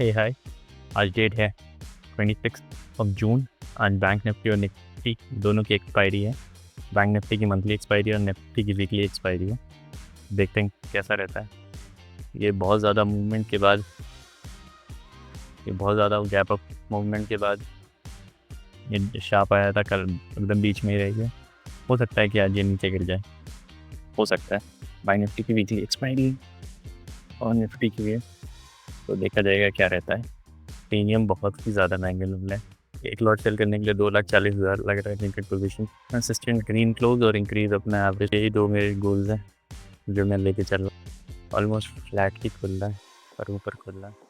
हे हाय। आज डेट है 26 जून आज बैंक निफ्टी और निफ्टी दोनों की एक्सपायरी है। बैंक निफ्टी की मंथली एक्सपायरी और निफ्टी की वीकली एक्सपायरी है। देखते हैं कैसा रहता है। ये बहुत ज़्यादा मूवमेंट के बाद, ये बहुत ज़्यादा गैप अप मूवमेंट के बाद ये शार्प आया था, कल एकदम बीच में ही रही है। हो सकता है कि आज ये नीचे गिर जाए, हो सकता है। बैंक निफ्टी की वीकली एक्सपायरी और निफ्टी की है, तो देखा जाएगा क्या रहता है। प्रीमियम बहुत ही ज़्यादा महंगे मिल रहे हैं। एक लॉट सेल करने के लिए 2,40,000 लग रहा है। Limited position, consistent green close और इंक्रीज अपना एवरेज, यही दो मेरे गोल्स हैं जो मैं लेके चल रहा हूँ। ऑलमोस्ट फ्लैट ही खुल रहा है, पर ऊपर खुल रहा है।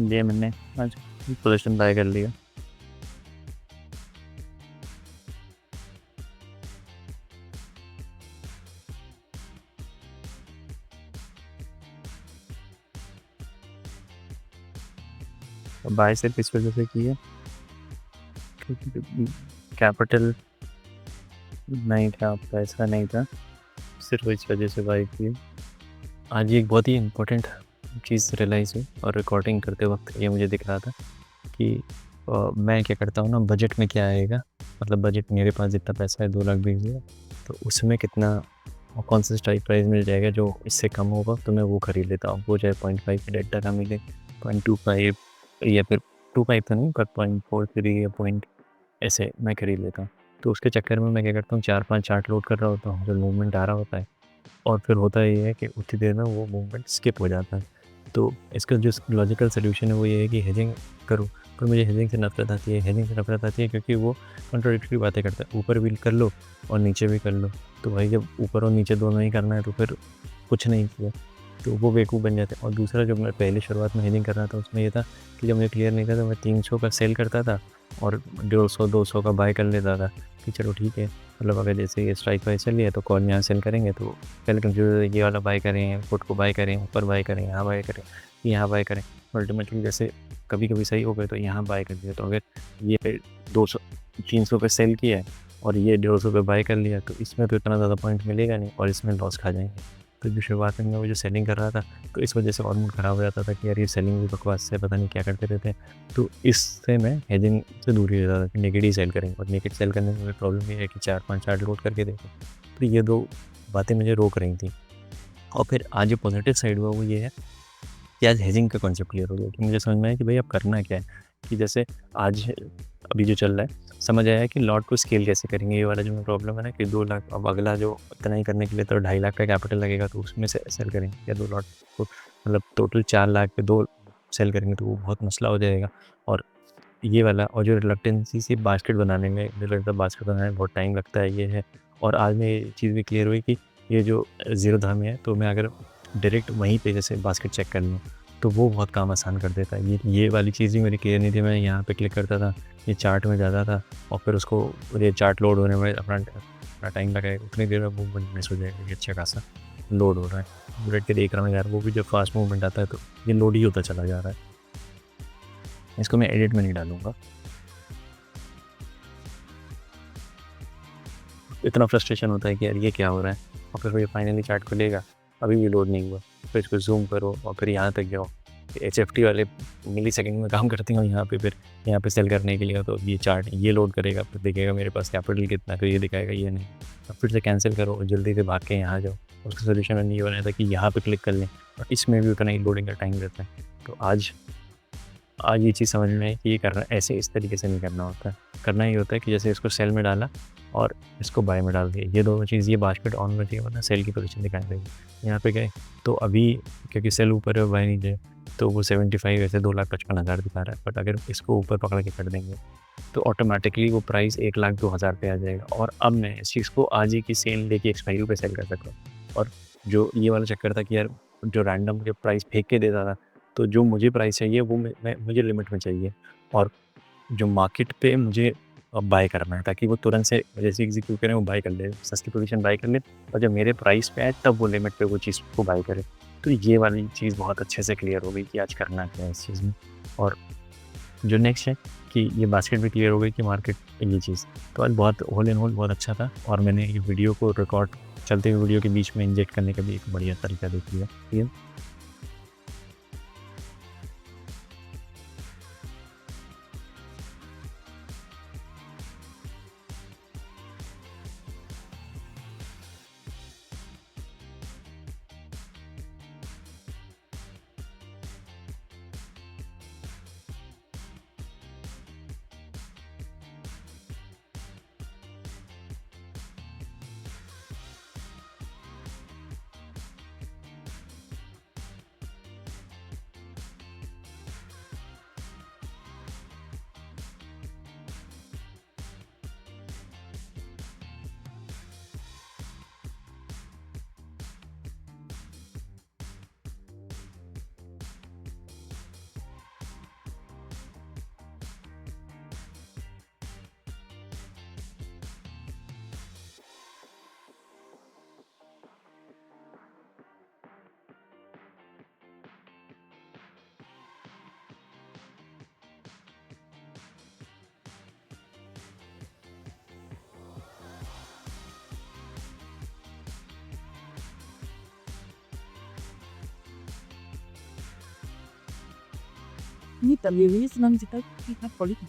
ये मैंने आज पोजीशन बाय कर लिया। बाय सिर्फ इस वजह से की है क्योंकि कैपिटल नहीं था, पैसा नहीं था, सिर्फ इस वजह से बाय की है। आज एक बहुत ही इम्पोर्टेंट चीज़ रियलाइज़ हुई और रिकॉर्डिंग करते वक्त ये मुझे दिख रहा था कि मैं क्या करता हूँ ना, बजट में क्या आएगा, मतलब बजट मेरे पास जितना पैसा है 2,20,000, तो उसमें कितना और कौन सा स्ट्राइक प्राइस मिल जाएगा जो इससे कम होगा तो मैं वो खरीद लेता हूँ। वो चाहे 0.5 के डेल्टा का मिले, 0.25 या फिर 25 तो नहीं पर 0.43 या पॉइंट ऐसे मैं खरीद लेता हूँ। तो उसके चक्कर में मैं क्या करता हूँ, 4-5 चार्ट लोड कर रहा होता हूँ, जो मूवमेंट आ रहा होता है, और फिर होता ये है कि उतनी देर में वो मूवमेंट स्किप हो जाता है। तो इसका जो लॉजिकल सॉल्यूशन है वो ये है कि हेजिंग करो। पर मुझे हेजिंग से नफ़रत आती है, हेजिंग से नफ़रत आती है क्योंकि वो कॉन्ट्राडिक्टरी बातें करता है। ऊपर भी कर लो और नीचे भी कर लो, तो भाई जब ऊपर और नीचे दोनों ही करना है तो फिर कुछ नहीं किया, तो वो बेवकूफ़ बन जाते हैं। और दूसरा, जब मैं पहले शुरुआत में हेजिंग कर रहा था उसमें ये था कि जब मुझे क्लियर नहीं था तो मैं 300 का सेल करता था और 150-200 का बाय कर लेता था कि चलो ठीक है, मतलब अगर जैसे ये स्ट्राइक प्राइस चल रही है तो कॉल यहाँ सेल करेंगे, तो पहले कंफ्यूज ये वाला बाय करें, पुट को बाय करें, ऊपर बाय करें, यहाँ बाय करें, यहाँ बाय करें। अल्टीमेटली जैसे कभी कभी सही हो गए तो यहाँ बाय कर दिया। तो अगर ये 200-300 पे सेल किया है और ये 150 पे बाय कर लिया तो इसमें तो इतना ज़्यादा पॉइंट मिलेगा नहीं और इसमें लॉस खा जाएंगे। तो जो शुरुआत में वो जो सेलिंग कर रहा था तो इस वजह से और मूड ख़राब हो जाता था कि यार ये सेलिंग भी बकवास है, पता नहीं क्या करते रहते हैं। तो इससे मैं हेजिंग से दूर ही रहता था कि नेगेड ही सेल करेंगे। और नेगेड सेल करने में प्रॉब्लम ये है कि 4-5 चार्ट लोड करके देखो, तो ये दो बातें मुझे रोक रही थी। और फिर आज जो पॉजिटिव साइड हुआ वो ये है कि आज हेजिंग का कॉन्सेप्ट क्लियर हो गया कि मुझे समझ में आया कि भाई अब करना क्या है। कि जैसे आज अभी जो चल रहा है, समझ आया कि लॉट को स्केल कैसे करेंगे। ये वाला जो मैं प्रॉब्लम है ना कि 2 लाख, अब अगला जो इतना ही करने के लिए तो 2.5 लाख का कैपिटल लगेगा, तो उसमें से सेल करेंगे या 2 लॉट को, मतलब टोटल 4 लाख पे 2 सेल करेंगे तो वो बहुत मसला हो जाएगा। और ये वाला, और जो रिलक्टेंसी से बास्केट बनाने में, मुझे लगता है बास्केट बनाने में बहुत टाइम लगता है, ये है। और आज में ये चीज़ भी क्लियर हुई कि ये जो ज़ीरो धाम है, तो मैं अगर डायरेक्ट वहीं पे जैसे बास्केट चेक कर लूँ तो वो बहुत काम आसान कर देता है। ये वाली चीज़ भी मेरी क्लियर नहीं थी। मैं यहाँ पे क्लिक करता था, ये चार्ट में जाता था और फिर उसको, ये चार्ट लोड होने में अपना टाइम लगाएगा, उतनी देर में मूवमेंट मिस हो जाएगा कि अच्छा खासा लोड हो रहा है। बैठ के देख रहा हूँ यार, वो भी जब फास्ट मूवमेंट आता है तो ये लोड ही होता चला जा रहा है। इसको मैं एडिट में नहीं डालूंगा। इतना फ्रस्ट्रेशन होता है कि यार ये क्या हो रहा है। और फिर ये फाइनली चार्ट खुलेगा, अभी भी लोड नहीं हुआ, फिर इसको जूम करो और फिर यहाँ तक जाओ। HFT वाले मिली सेकेंड में काम करते हैं यहाँ पे, फिर यहाँ पे सेल करने के लिए तो ये चार्ट ये लोड करेगा, फिर दिखेगा मेरे पास कैपिटल कितना, फिर ये दिखाएगा ये नहीं। अब फिर से कैंसिल करो और जल्दी से भाग के यहाँ जाओ। उसका सोल्यूशन मैंने ये बनाया था कि यहाँ पे क्लिक कर लें, और इसमें भी उतना ही लोडिंग का टाइम रहता है। तो आज ये चीज़ समझ में आई कि ये करना ऐसे इस तरीके से नहीं करना होता है। करना ये होता है कि जैसे इसको सेल में डाला और इसको बाय में डाल दिया, ये दोनों चीज़, ये बास्केट ऑन होना चाहिए वरना सेल की पोजीशन दिखाई देगी। यहाँ पे गए तो अभी क्योंकि सेल ऊपर है और बाय नीचे है, तो वो 75 ऐसे 2,55,000 दिखा रहा है। बट अगर इसको ऊपर पकड़ के कर देंगे तो ऑटोमेटिकली वो प्राइस 1,02,000 पे आ जाएगा और अब मैं इस चीज़ को आज ही की सेल लेके एक्सपायरी पे सेल कर सकता हूँ। और जो ये वाला चक्कर था कि यार जो रैंडम मुझे प्राइस फेंक के देता था, तो जो मुझे प्राइस चाहिए वो मैं मुझे लिमिट में चाहिए और जो मार्केट पे मुझे बाय करना है ताकि वो तुरंत से जैसे एग्ज़ीक्यूट करें वो बाय कर ले, सस्ती पोज़ीशन बाय कर ले और जब मेरे प्राइस पे आए तब वो लिमिट पे वो चीज़ को बाय करे। तो ये वाली चीज़ बहुत अच्छे से क्लियर हो गई कि आज करना क्या है इस चीज़ में। और जो नेक्स्ट है कि ये बास्केट भी क्लियर हो गई कि मार्केट ये चीज़। तो आज बहुत ऑल इन ऑल बहुत अच्छा था और मैंने ये वीडियो को रिकॉर्ड चलते हुए वीडियो के बीच में इंजेक्ट करने का भी एक बढ़िया तरीका देख लिया। ये Nita Lewis nanzita kita politik.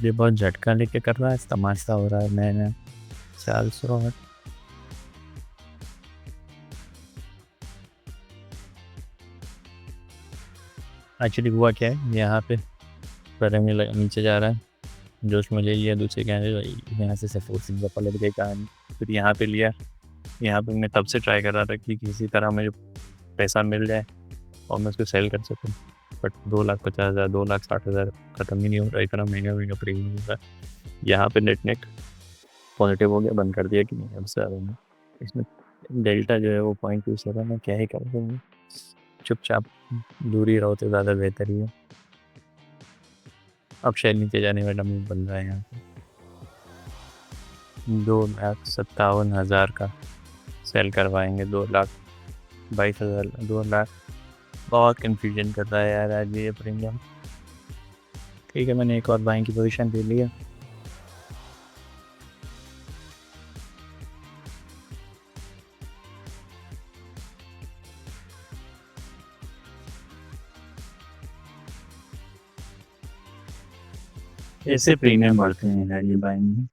ये बहुत झटका लेके कर रहा है, तमाशा हो रहा है नया नया 408। एक्चुअली हुआ क्या है, यहाँ पे तरंगे नीचे जा रहा है, जोश मुझे लिया, दूसरे कहने भाई यहाँ से फोर्सिंग का पलट गई कहानी। फिर यहाँ पे लिया, यहाँ पे मैं तब से ट्राई कर रहा था कि किसी तरह मुझे पैसा मिल जाए और मैं उसको सेल कर सकूँ, बट 2,50,000 2,60,000 ख़त्म ही नहीं हो रहा, इतना महंगा महंगा प्रीमियम हो रहा है। यहाँ पे नेट पॉजिटिव हो गया, बंद कर दिया कि नहीं अब से नहीं। इसमें डेल्टा जो है वो 0.27 है, क्या ही कर दूँगी, चुपचाप दूरी रहो तो ज़्यादा बेहतर ही है। अब शेयर नीचे जाने का डमी बन रहा है यहाँ पे 2,57,000 का सेल करवाएंगे, 2,22,000 2 लाख। बहुत कन्फ्यूजन कर रहा है यार आज ये प्रीमियम। ठीक है, मैंने एक और बाइंग की पोजीशन ले लिया। ऐसे प्रीमियम बढ़ते हैं यार ये बाइंग में।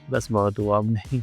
बस बहुत हुआ अब नहीं।